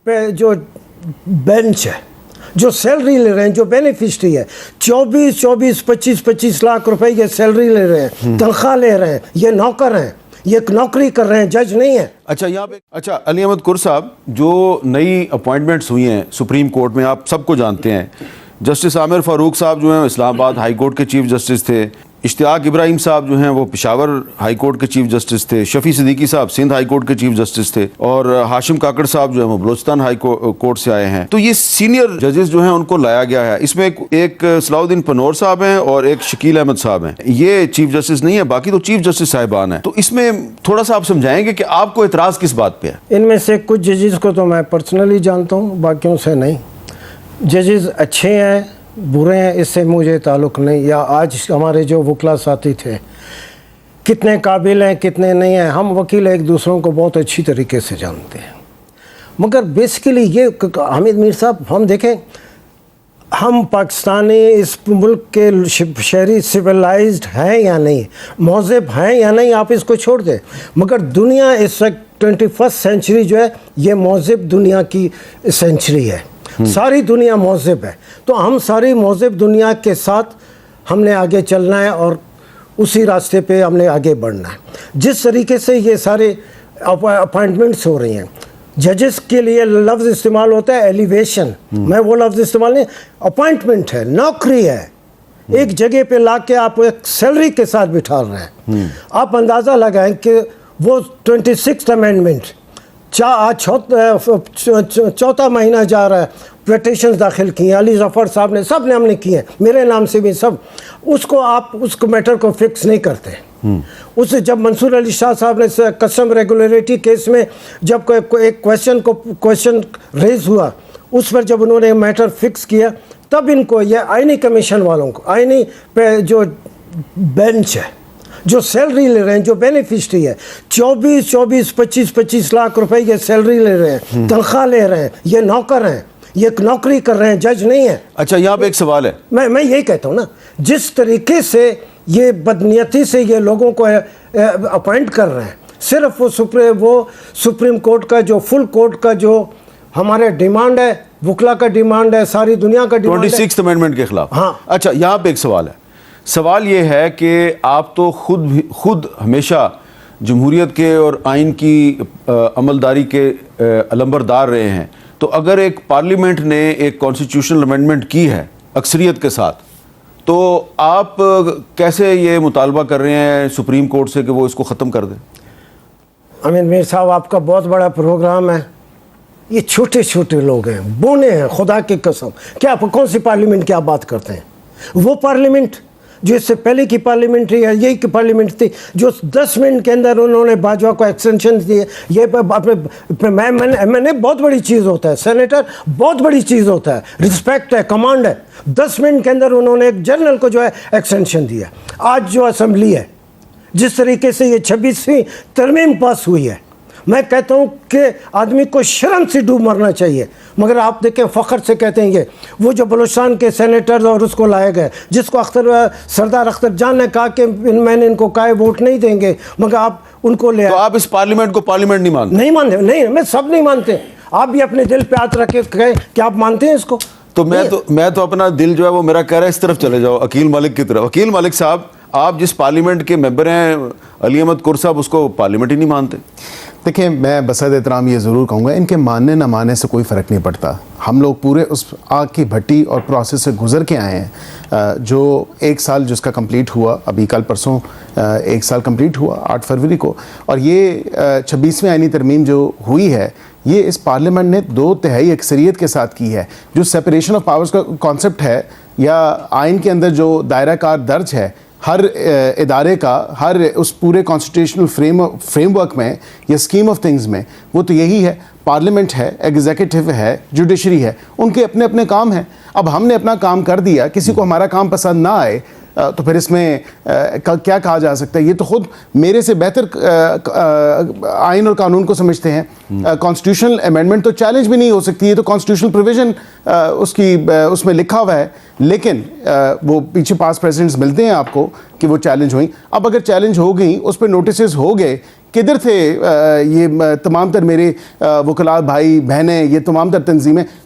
पे जो बेंच है, जो सैलरी ले रहे हैं, जो बेनिफिशरी है, 25 लाख रुपए ये सैलरी ले रहे हैं, तनख्वाह ले रहे हैं, ये नौकर हैं, ये नौकरी कर रहे हैं, जज नहीं है। अच्छा, यहाँ पे अली अहमद कुर साहब, जो नई अपॉइंटमेंट्स हुई हैं सुप्रीम कोर्ट में, आप सबको जानते हैं। जस्टिस आमिर फारूक साहब जो हैं इस्लामाबाद हाई कोर्ट के चीफ जस्टिस थे, इश्तियाक इब्राहिम साहब जो हैं वो पेशावर हाई कोर्ट के चीफ जस्टिस थे, शफी सिद्दीकी साहब सिंध हाई कोर्ट के चीफ जस्टिस थे, और हाशिम काकड़ साहब जो हैं वो बलोचिस्तान हाई कोर्ट से आए हैं। तो ये सीनियर जजेस जो हैं उनको लाया गया है। इसमें एक सलाउद्दीन पनोर साहब हैं और एक शकील अहमद साहब हैं। ये चीफ जस्टिस नहीं है, बाकी तो चीफ जस्टिस साहिबान हैं। तो इसमें थोड़ा सा आप समझाएंगे कि आपको एतराज़ किस बात पर है? इनमें से कुछ जजेस को तो मैं पर्सनली जानता हूँ, बाकियों से नहीं। जजेस अच्छे हैं, बुरे हैं, इससे मुझे ताल्लुक़ नहीं। या आज हमारे जो वकील साथी थे, कितने काबिल हैं कितने नहीं हैं, हम वकील एक दूसरों को बहुत अच्छी तरीके से जानते हैं। मगर बेसिकली ये हामिद मीर साहब, हम देखें, हम पाकिस्तानी इस मुल्क के शहरी सिविलाइज्ड हैं या नहीं, महज़ब हैं या नहीं, आप इसको छोड़ दें। मगर दुनिया इस वक्त 21st सेंचुरी जो है, ये महज़ब दुनिया की सेंचुरी है। सारी दुनिया महज़ब है, तो हम सारी महज़ब दुनिया के साथ हमने आगे चलना है और उसी रास्ते पे हमने आगे बढ़ना है। जिस तरीके से ये सारे अपॉइंटमेंट्स हो रही हैं, जजेस के लिए लफ्ज़ इस्तेमाल होता है एलिवेशन, मैं वो लफ्ज़ इस्तेमाल नहीं, अपॉइंटमेंट है, नौकरी है। एक जगह पे ला के आप एक सैलरी के साथ बिठा रहे हैं। आप अंदाज़ा लगाएं कि वो 26th अमेंडमेंट चौथा महीना जा रहा है, पिटीशंस दाखिल की हैं, अली ज़फ़र साहब ने, सब ने, हमने किए हैं, मेरे नाम से भी सब। उसको आप उसको मैटर को फिक्स नहीं करते। उसे जब मंसूर अली शाह साहब ने कस्टम रेगुलरिटी केस में जब एक क्वेश्चन रेज हुआ, उस पर जब उन्होंने मैटर फिक्स किया, तब इनको ये आईनी कमीशन वालों को, आईनी पे जो बेंच है, जो सैलरी ले रहे हैं, जो बेनिफिशरी है, 25 लाख रुपए ये सैलरी ले रहे हैं, तनख्वाह ले रहे हैं, ये नौकर हैं, ये नौकरी कर रहे हैं, जज नहीं है। अच्छा, यहाँ पे एक सवाल है, मैं यही कहता हूँ ना, जिस तरीके से ये बदनीयती से ये लोगों को अपॉइंट कर रहे हैं, सिर्फ वो सुप्रीम कोर्ट का जो फुल कोर्ट का जो हमारे डिमांड है, वकला का डिमांड है, सारी दुनिया का डिमांड है, 26th अमेंडमेंट के खिलाफ। हाँ। अच्छा, यहाँ पे एक सवाल है। सवाल ये है कि आप तो खुद हमेशा जमहूरियत के और आइन की अमलदारी के अलंबरदार रहे हैं। तो अगर एक पार्लियामेंट ने एक कॉन्स्टिट्यूशनल अमेंडमेंट की है अक्सरियत के साथ, तो आप कैसे ये मुतालबा कर रहे हैं सुप्रीम कोर्ट से कि वो इसको ख़त्म कर दें? अमीन मीर साहब, आपका बहुत बड़ा प्रोग्राम है। ये छोटे छोटे लोग हैं, बोने हैं, खुदा की कसम। क्या आप कौन सी पार्लियामेंट की आप बात करते हैं? वो पार्लियामेंट जो इससे पहले की पार्लियामेंट है, यही की पार्लियामेंट थी, जो 10 मिनट के अंदर उन्होंने बाजवा को एक्सटेंशन दिए। ये मैंने बहुत बड़ी चीज़ होता है, सेनेटर बहुत बड़ी चीज़ होता है, रिस्पेक्ट है, कमांड है। 10 मिनट के अंदर उन्होंने एक जनरल को जो है एक्सटेंशन दिया। आज जो असम्बली है, जिस तरीके से ये 26वीं तरमीम पास हुई है, मैं कहता हूँ कि आदमी को शर्म से डूब मरना चाहिए। मगर आप देखें, फ़ख्र से कहते हैं ये वो जो बलूचिस्तान के सेनेटर और उसको लाए गए, जिसको सरदार अख्तर जान ने कहा कि मैंने इनको कहा वोट नहीं देंगे, मगर आप उनको ले। तो आप इस पार्लियामेंट को पार्लियामेंट नहीं मानते? नहीं मानते, नहीं, मैं सब नहीं मानते। आप भी अपने दिल पे हाथ रख के कहें कि आप मानते हैं इसको। तो मैं तो अपना दिल जो है वो मेरा कह रहा है इस तरफ चले जाओ, अकील मालिक की तरफ। अकील मालिक साहब, आप जिस पार्लियामेंट के मेंबर हैं अली अहमद कुर साहब, उसको पार्लियामेंट ही नहीं मानते। देखिए, मैं बसद एहतराम ये ज़रूर कहूँगा, इनके मानने ना मानने से कोई फ़र्क नहीं पड़ता। हम लोग पूरे उस आग की भट्टी और प्रोसेस से गुज़र के आए हैं। जो 1 साल जिसका कंप्लीट हुआ, अभी कल परसों 1 साल कंप्लीट हुआ 8 फरवरी को, और ये 26वीं आईनी तरमीम जो हुई है, ये इस पार्लियामेंट ने 2/3 अक्सरियत के साथ की है। जो सेपरेशन ऑफ पावर्स का कॉन्सेप्ट है, या आइन के अंदर जो दायरा कार दर्ज है हर इदारे का, हर उस पूरे कॉन्स्टिट्यूशनल फ्रेमवर्क में या स्कीम ऑफ थिंग्स में, वो तो यही है। पार्लियामेंट है, एग्जीक्यूटिव है, जुडिशरी है, उनके अपने अपने काम हैं। अब हमने अपना काम कर दिया, किसी को हमारा काम पसंद ना आए तो फिर इसमें क्या कहा जा सकता है? ये तो खुद मेरे से बेहतर आइन और कानून को समझते हैं। कॉन्स्टिट्यूशनल अमेंडमेंट तो चैलेंज भी नहीं हो सकती, ये तो कॉन्स्टिट्यूशनल प्रोविजन उसमें लिखा हुआ है। लेकिन वो पीछे पास प्रेसिडेंट्स मिलते हैं आपको कि वो चैलेंज हुई। अब अगर चैलेंज हो गई, उस पर नोटिस हो गए, किधर थे ये तमाम तर मेरे वकला भाई बहनें, ये तमाम तर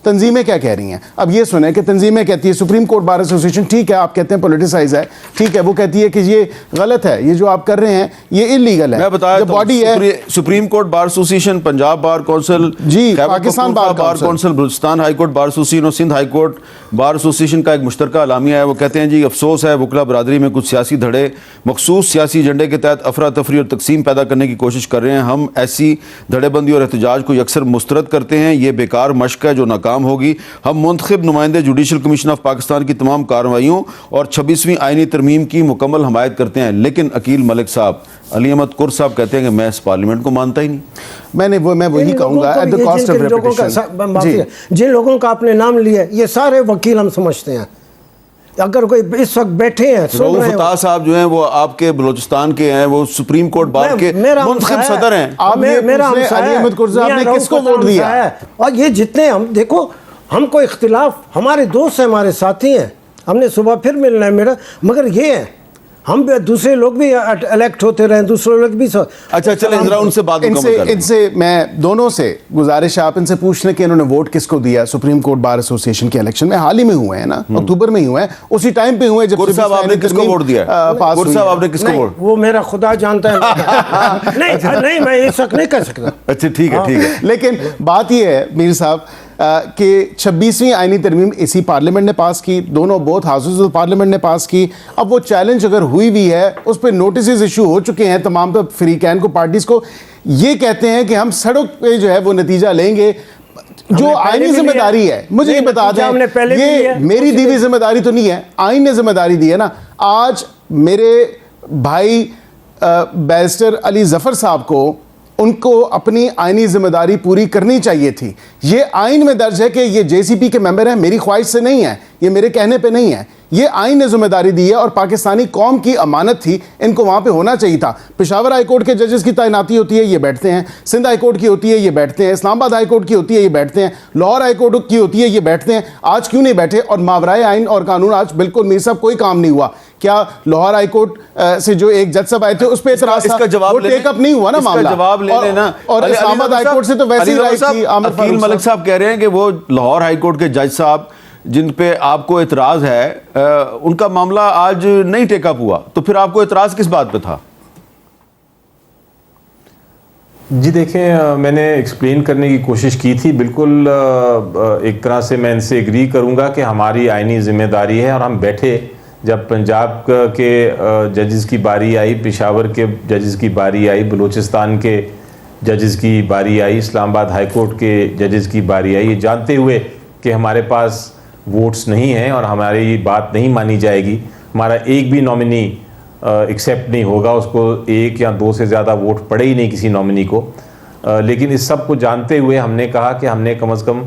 तंजीमें क्या कह रही हैं? अब ये सुने कि तंजीमें कहती है सुप्रीम कोर्ट बार एसोसिएशन, ठीक है आप कहते हैं पॉलिटिसाइज है, ठीक है, वो कहती है कि ये गलत है, ये जो आप कर रहे हैं ये इलीगल है। मैं बताया जो बॉडी है supreme court bar association, Punjab bar council, जी, Khyber Pakistan Pakhtunkhwa bar council, Balochistan high court bar association और Sindh high court bar association का एक मुश्तरका अलामिया है। वो कहते हैं जी अफसोस है वकला बरादरी में कुछ सियासी धड़े मखसूस सियासी एजेंडे के तहत अफरा तफरी और तकसीम पैदा करने की कोशिश कर रहे हैं। हम ऐसी धड़ेबंदी और एहतजाज को अक्सर मुस्तरद करते हैं। ये बेकार मशक है जो नाकाम होगी। हम मुंतखब नुमाइंदे जुडिशल कमीशन ऑफ पाकिस्तान की तमाम कार्रवाइयों और 26वीं आइनी तरमीम की मुकम्मल हमायत करते हैं। लेकिन अकील मलिक साहब, अली अहमद कुर साहब कहते हैं कि मैं इस पार्लियामेंट को मानता ही नहीं। मैं वही कहूँगा at the cost of reputation. जिन लोगों का आपने नाम लिया ये सारे वकील हम समझते हैं। अगर कोई इस वक्त बैठे हैं रऊफ फताह साहब जो हैं वो आपके बलूचिस्तान के हैं, वो सुप्रीम कोर्ट बार के मुंतखब सदर हैं। आप मेरा अली अहमद कुरज़ा आपने किसको वोट दिया? और ये जितने हम देखो, हमको इख्तिलाफ, हमारे दोस्त हैं, हमारे साथी हैं, हमने सुबह फिर मिलना है मेरा, मगर ये है हम भी, दूसरे लोग भी इलेक्ट होते रहे, दूसरे लोग भी। अच्छा चलें जरा उनसे बात इनसे मैं दोनों से गुजारिश है, आप इनसे पूछ लें कि इन्होंने वोट किसको दिया सुप्रीम कोर्ट बार एसोसिएशन के इलेक्शन में। हाल ही में हुए हैं ना, अक्टूबर में ही हुए हैं, उसी टाइम पे हुए जब आपने किसको वोट दिया? आपने किसको वोट? वो मेरा खुदा जानता है। नहीं मैं इस वक्त नहीं कर सकता। अच्छा ठीक है ठीक है। लेकिन बात यह है मीर साहब कि 26वीं आइनी तरमीम इसी पार्लियामेंट ने पास की, दोनों बोथ हाउसेज ऑफ पार्लियामेंट ने पास की। अब वो चैलेंज अगर हुई भी है, उस पर नोटिस इशू हो चुके हैं तमाम तो फ्रीकैन को, पार्टीज को। ये कहते हैं कि हम सड़क पे जो है वो नतीजा लेंगे, जो आईनी जिम्मेदारी है। मुझे ये बता दें, ये मेरी दी हुई जिम्मेदारी तो नहीं है, आईन ने जिम्मेदारी दी है ना। आज मेरे भाई बैरिस्टर अली जफर साहब को, उनको अपनी आईनी जिम्मेदारी पूरी करनी चाहिए थी। ये आइन में दर्ज है कि ये जेसीपी के मेंबर हैं, मेरी ख्वाहिश से नहीं है, ये मेरे कहने पे नहीं है, ये आइन ने जिम्मेदारी दी है और पाकिस्तानी कौम की अमानत थी, इनको वहाँ पे होना चाहिए था। पेशावर हाई कोर्ट के जजेस की तैनाती होती है, ये बैठते हैं। सिंध हाई कोर्ट की होती है, ये बैठते हैं। इस्लामाबाद हाई कोर्ट की होती है, ये बैठते हैं। लाहौर हाई कोर्ट की होती है, ये बैठते हैं। आज क्यों नहीं बैठे? और मावराए आइन और कानून आज बिल्कुल मीर साहब कोई काम नहीं हुआ। क्या लाहौर हाई कोर्ट से जो एक जज साहब आए थे उस पर इतराज था, वो टेकअप नहीं हुआ ना मामला? जवाब ले लेना। और इस्लामाबाद हाई कोर्ट से तो वैसे ही राइट थी। अकील मलिक साहब कह रहे हैं कि वो लाहौर हाई कोर्ट के जज साहब जिन पे आपको एतराज है, उनका मामला आज नहीं टेकअप हुआ, तो फिर आपको एतराज किस बात पे था? जी देखें, मैंने एक्सप्लेन करने की कोशिश की थी। बिल्कुल एक तरह से मैं इनसे एग्री करूंगा कि हमारी आईनी जिम्मेदारी है, और हम बैठे जब पंजाब के जजेस की बारी आई, पेशावर के जजेस की बारी आई, बलूचिस्तान के जजेस की बारी आई, इस्लामाबाद हाई कोर्ट के जजेस की बारी आई, ये जानते हुए कि हमारे पास वोट्स नहीं हैं और हमारी बात नहीं मानी जाएगी, हमारा एक भी नॉमिनी एक्सेप्ट नहीं होगा, उसको एक या दो से ज़्यादा वोट पड़े ही नहीं किसी नॉमिनी को। लेकिन इस सब को जानते हुए हमने कहा कि हमने कम अज़ कम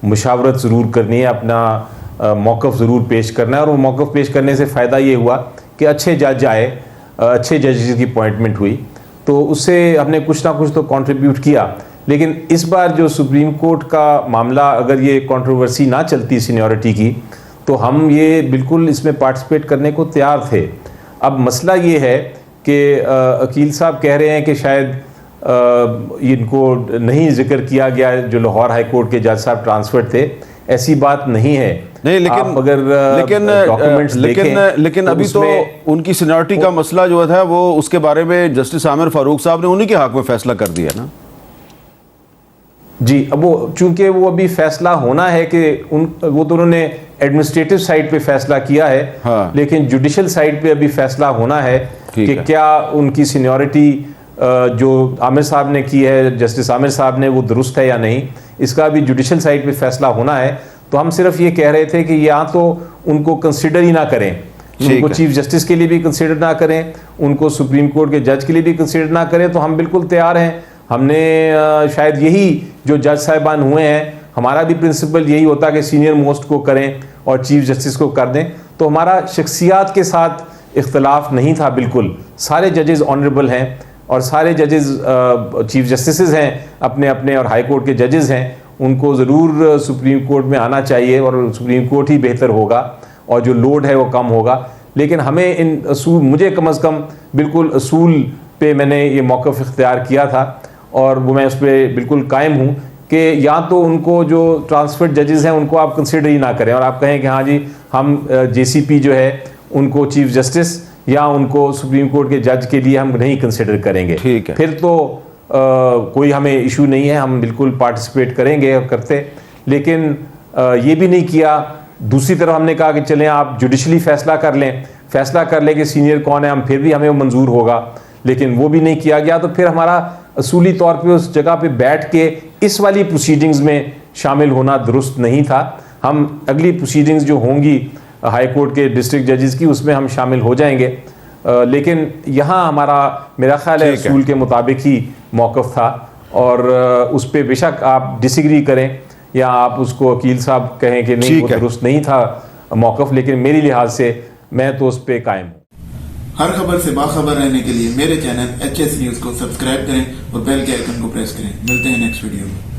मुशावरत ज़रूर करनी है, अपना मौक़िफ़ ज़रूर पेश करना है। और वो मौक़िफ़ पेश करने से फ़ायदा ये हुआ कि अच्छे जज आए, अच्छे जजेस की अपॉइंटमेंट हुई, तो उससे हमने कुछ ना कुछ तो कंट्रीब्यूट किया। लेकिन इस बार जो सुप्रीम कोर्ट का मामला, अगर ये कंट्रोवर्सी ना चलती सीनियरिटी की, तो हम ये बिल्कुल इसमें पार्टिसिपेट करने को तैयार थे। अब मसला ये है कि अकील साहब कह रहे हैं कि शायद इनको नहीं जिक्र किया गया जो लाहौर हाई कोर्ट के जज साहब ट्रांसफर थे। ऐसी बात नहीं है। नहीं, लेकिन अगर डॉक्यूमेंट्स लेकिन अभी तो उनकी सीनियरिटी का मसला जो था वो उसके बारे में जस्टिस आमिर फारूक साहब ने उन्हीं के हक में फैसला कर दिया ना जी। अब वो चूंकि वो अभी फैसला होना है कि वो तो उन्होंने एडमिनिस्ट्रेटिव साइड पे फैसला किया है, हाँ। लेकिन जुडिशल साइड पे अभी फैसला होना है कि क्या उनकी सीनियरिटी जो आमिर साहब ने की है, जस्टिस आमिर साहब ने, वो दुरुस्त है या नहीं। इसका भी जुडिशल साइड पे फैसला होना है। तो हम सिर्फ ये कह रहे थे कि या तो उनको कंसिडर ही ना करें, उनको चीफ जस्टिस के लिए भी कंसिडर ना करें, उनको सुप्रीम कोर्ट के जज के लिए भी कंसिडर ना करें, तो हम बिल्कुल तैयार हैं। हमने शायद यही जो जज साहिबान हुए हैं, हमारा भी प्रिंसिपल यही होता कि सीनियर मोस्ट को करें और चीफ जस्टिस को कर दें। तो हमारा शख्सियात के साथ इख्तलाफ नहीं था, बिल्कुल सारे जजेस ऑनरेबल हैं और सारे जजेस चीफ जस्टिस हैं अपने अपने, और हाई कोर्ट के जजेस हैं, उनको ज़रूर सुप्रीम कोर्ट में आना चाहिए और सुप्रीम कोर्ट ही बेहतर होगा और जो लोड है वो कम होगा। लेकिन हमें इन असूल, मुझे कम अज़ कम बिल्कुल असूल पे मैंने ये मौक़िफ़ इख्तियार किया था और वो मैं उस पर बिल्कुल कायम हूँ कि या तो उनको जो ट्रांसफर्ड जजेस हैं उनको आप कंसिडर ही ना करें और आप कहें कि हाँ जी हम JCP जो है उनको चीफ जस्टिस या उनको सुप्रीम कोर्ट के जज के लिए हम नहीं कंसिडर करेंगे। ठीक है। फिर तो कोई हमें इशू नहीं है, हम बिल्कुल पार्टिसिपेट करेंगे और करते, लेकिन ये भी नहीं किया। दूसरी तरफ हमने कहा कि चलें आप जुडिशली फैसला कर लें कि सीनियर कौन है, हम फिर भी हमें वो मंजूर होगा, लेकिन वो भी नहीं किया गया। तो फिर हमारा असूली तौर पे उस जगह पे बैठ के इस वाली प्रोसीडिंग्स में शामिल होना दुरुस्त नहीं था। हम अगली प्रोसीडिंग्स जो होंगी हाई कोर्ट के डिस्ट्रिक्ट जजेस की उसमें हम शामिल हो जाएंगे, लेकिन यहाँ हमारा मेरा ख्याल है असूल के मुताबिक ही मौक़िफ़ था और उस पर बेशक आप डिसएग्री करें या आप उसको वकील साहब कहें कि नहीं वो दुरुस्त नहीं था मौक़िफ़, लेकिन मेरी लिहाज से मैं तो उस पर कायम हूँ। हर खबर से बाखबर रहने के लिए मेरे चैनल HS न्यूज़ को सब्सक्राइब करें और बेल के आइकन को प्रेस करें। मिलते हैं नेक्स्ट वीडियो में।